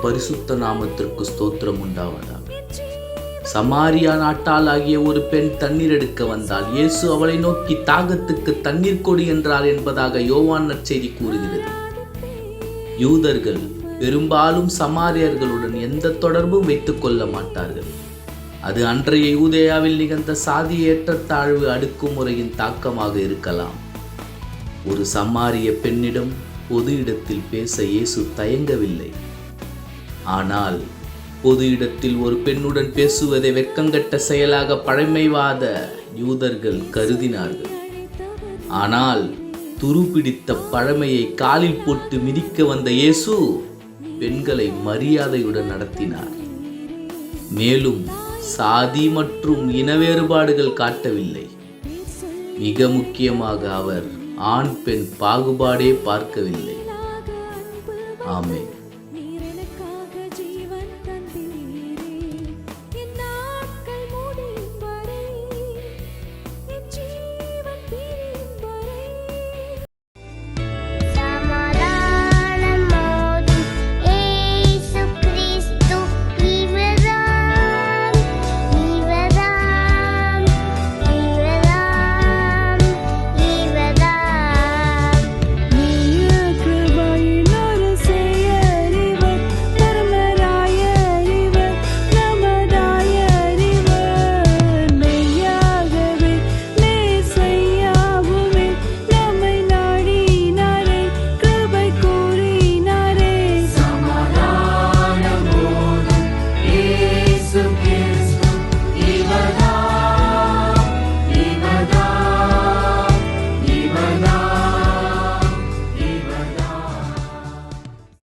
பரிசுத்த நாமத்திற்கு ஸ்தோத்திரம் உண்டாவதாக. சமாரியா நாட்டால் ஆகிய ஒரு பெண் தண்ணீர் எடுக்க வந்தால் இயேசு அவளை நோக்கி தாகத்துக்கு தண்ணீர் கொடு என்றார் என்பதாக யோவான் நற்செய்தி கூறுகிறது. யூதர்கள் பெரும்பாலும் சமாரியர்களுடன் எந்த தொடர்பும் வைத்துக் கொள்ள மாட்டார்கள். அது அன்றைய யூதேயாவில் நிகழ்ந்த சாதி ஏற்றத்தாழ்வு அடக்குமுறையின் தாக்கமாக இருக்கலாம். ஒரு சமாரிய பெண்ணிடம் பொது இடத்தில் பேச இயேசு தயங்கவில்லை. ஆனால் பொது இடத்தில் ஒரு பெண்ணுடன் பேசுவதை வெட்கங்கெட்ட செயலாக பழமைவாத யூதர்கள் கருதினார்கள். ஆனால் துருப்பிடித்த பழமையை காலில் போட்டு மிதிக்க வந்த இயேசு பெண்களை மரியாதையுடன் நடத்தினார். மேலும் சாதி மற்றும் இன வேறுபாடுகள் காட்டவில்லை. மிக முக்கியமாக அவர் ஆண் பெண் பாகுபாடே பார்க்கவில்லை. ஆமென்.